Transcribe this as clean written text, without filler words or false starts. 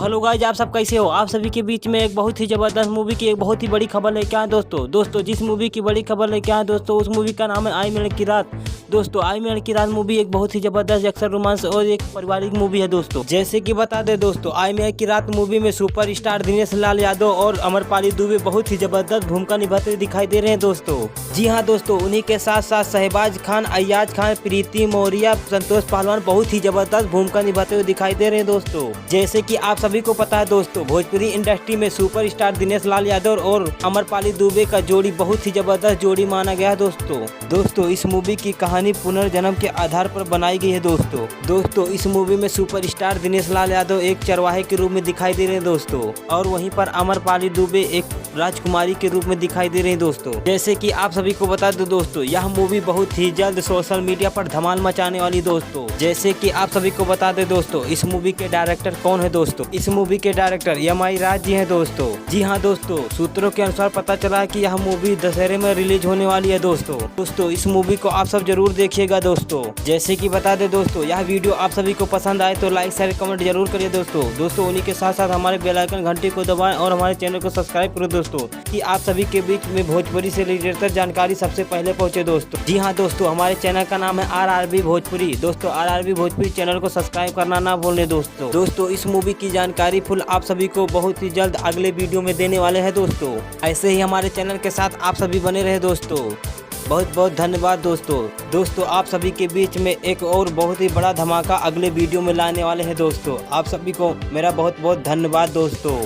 Hello guys, आप सब कैसे हो। आप सभी के बीच में एक बहुत ही जबरदस्त मूवी की एक बहुत ही बड़ी खबर लेके आए दोस्तों जिस मूवी की बड़ी खबर लेके आए दोस्तों, उस मूवी का नाम है आई मेरे की रात। दोस्तों आई मेरे की रात मूवी एक बहुत ही जबरदस्त एक्शन रोमांस और एक पारिवारिक मूवी है दोस्तों। जैसे कि बता दे दोस्तों, आई मेरे की रात मूवी में सुपर स्टार दिनेश लाल यादव और अमरपाली दुबे बहुत ही जबरदस्त भूमिका निभाते हुए दिखाई दे रहे हैं दोस्तों। जी हाँ दोस्तों, उन्हीं के साथ साथ शहबाज खान, अय्याज खान, प्रीति मौर्य, संतोष पहलवान बहुत ही जबरदस्त भूमिका निभाते हुए दिखाई दे रहे हैं दोस्तों। जैसे कि आप सभी को पता है दोस्तों, भोजपुरी इंडस्ट्री में सुपर स्टार दिनेश लाल यादव और अमरपाली दुबे का जोड़ी बहुत ही जबरदस्त जोड़ी माना गया है दोस्तों इस मूवी की कहानी पुनर्जन्म के आधार पर बनाई गई है दोस्तों इस मूवी में सुपर स्टार दिनेश लाल यादव एक चरवाहे के रूप में दिखाई दे रहे हैं दोस्तों, और वहीं पर अमरपाली दुबे एक राजकुमारी के रूप में दिखाई दे रहे हैं दोस्तों। जैसे कि आप सभी को बता दो दोस्तों, यह मूवी बहुत ही जल्द सोशल मीडिया पर धमाल मचाने वाली दोस्तों। जैसे कि आप सभी को बता दे दोस्तों, इस मूवी के डायरेक्टर कौन है दोस्तों। इस मूवी के डायरेक्टर एम.आई. राज जी हैं दोस्तों। जी हाँ दोस्तों, सूत्रों के अनुसार पता चला है कि यह मूवी दशहरे में रिलीज होने वाली है दोस्तों इस मूवी को आप सब जरूर देखिएगा दोस्तों। जैसे कि बता दे दोस्तों, यह वीडियो आप सभी को पसंद आए तो लाइक शेयर कमेंट जरूर करिए दोस्तों उन्हीं के साथ साथ हमारे बेल आइकन घंटी को दबाएं और हमारे चैनल को सब्सक्राइब करो दोस्तों, कि आप सभी के बीच में भोजपुरी से रिलेटेड जानकारी सबसे पहले पहुंचे दोस्तों। जी हाँ दोस्तों, हमारे चैनल का नाम है RRB भोजपुरी। दोस्तों RRB भोजपुरी चैनल को सब्सक्राइब करना ना भूलें दोस्तों इस मूवी की जानकारी फुल आप सभी को बहुत ही जल्द अगले वीडियो में देने वाले हैं दोस्तों। ऐसे ही हमारे चैनल के साथ आप सभी बने रहे दोस्तों। बहुत बहुत धन्यवाद दोस्तों आप सभी के बीच में एक और बहुत ही बड़ा धमाका अगले वीडियो में लाने वाले हैं दोस्तों। आप सभी को मेरा बहुत बहुत धन्यवाद दोस्तों।